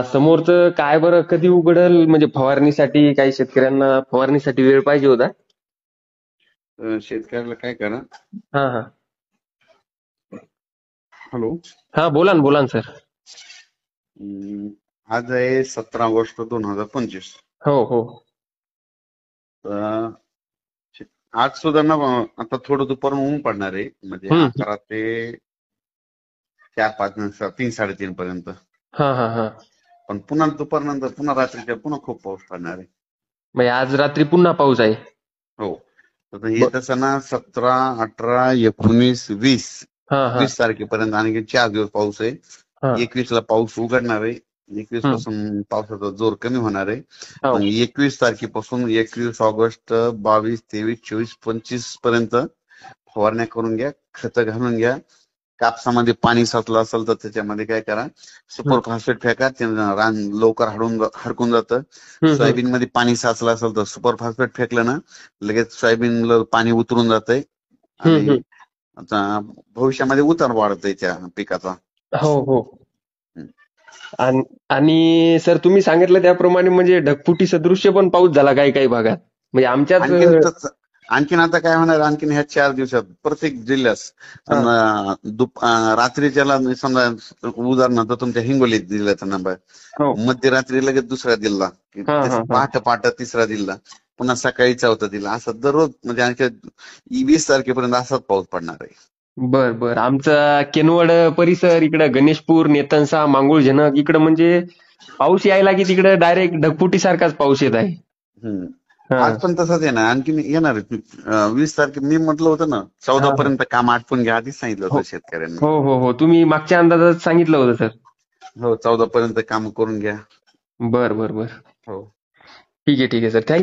समोरचं काय बरं कधी उघडल म्हणजे फवारणीसाठी काही शेतकऱ्यांना फवारणीसाठी वेळ पाहिजे होता. शेतकऱ्याला काय करा. हा हा. हॅलो. हा बोला ना सर. अं, आज आहे 17 ऑगस्ट 2025. हो हो. तर आज सुद्धा ना आता थोडं दुपारून ऊन पडणार आहे, म्हणजे हम्म. 11 ते 4-5 3-3:30 पर्यंत. हा हा हा. पण पुन्हा दुपारनंतर पुन्हा रात्रीच्या पुन्हा खूप पाऊस पडणार आहे. म्हणजे आज रात्री पुन्हा पाऊस आहे. हो. तर हे ब- तसं ना 17, 18, 19, 20 हा हा 20 तारखेपर्यंत आणखी 4 दिवस पाऊस आहे. हा. 21 ला पाऊस उघडणार आहे. 21 हम्म. पासून पावसाचा जोर कमी होणार आहे. हो. मग 21 तारखेपासून 21 ऑगस्ट 22, 23, 24, 25 पर्यंत फवारण्या करून घ्या, खतं घालून घ्या. कापसामध्ये पाणी साचलं असेल तर त्याच्यामध्ये काय करा, हम्म सुपर फॉस्फेट फेका, ते रान लवकर हडकून जातं. हम्म. सोयाबीन मध्ये पाणी साचलं असेल तर सुपर फॉस्फेट फेकलं ना, लगेच सोयाबीनला पाणी उतरून जातंय आणि हम्म. आता भविष्यामध्ये उतार वाढतोय त्या पिकाचा. हो हो. आणि आणि सर तुम्ही सांगितलं त्याप्रमाणे म्हणजे ढगफुटी सदृश्य पण पाऊस झाला काही काही भागात. म्हणजे आमच्याच आणखीन आणखीन आता काय होणार, आणखीन ह्या 4 दिवसात प्रत्येक जिल्ह्यास हा. रात्रीच्याला समजा उदाहरणार्थ तुमच्या हिंगोली जिल्ह्याचा नंबर, हो. मध्यरात्री लगेच दुसरा जिल्हा, हा हा हा. पहाटे पहाटे तिसरा जिल्हा, पुन्हा सकाळी चौथा जिल्हा, असं दररोज म्हणजे आणखी 20 तारखेपर्यंत असाच पाऊस पडणार आहे. बर आमचा केनवड परिसर इकडं गणेशपूर, नेतनसा, मांगुळझनक इकडं म्हणजे पाऊस यायला की तिकडं डायरेक्ट ढगफुटी सारखाच पाऊस येत आहे. हम्म. हा आज पण तसंच येणार, आणखीन येणार आहे. 20 तारखे मी म्हटलं होतं ना, चौदा हा हा. पर्यंत काम आटपून घ्या, आधीच सांगितलं हो होतं शेतकऱ्यांना. हो. तुम्ही मागच्या अंदाजात सांगितलं होतं सर. हो, 14 पर्यंत काम करून घ्या. बर. हो. ठीक आहे सर. थँक्यू.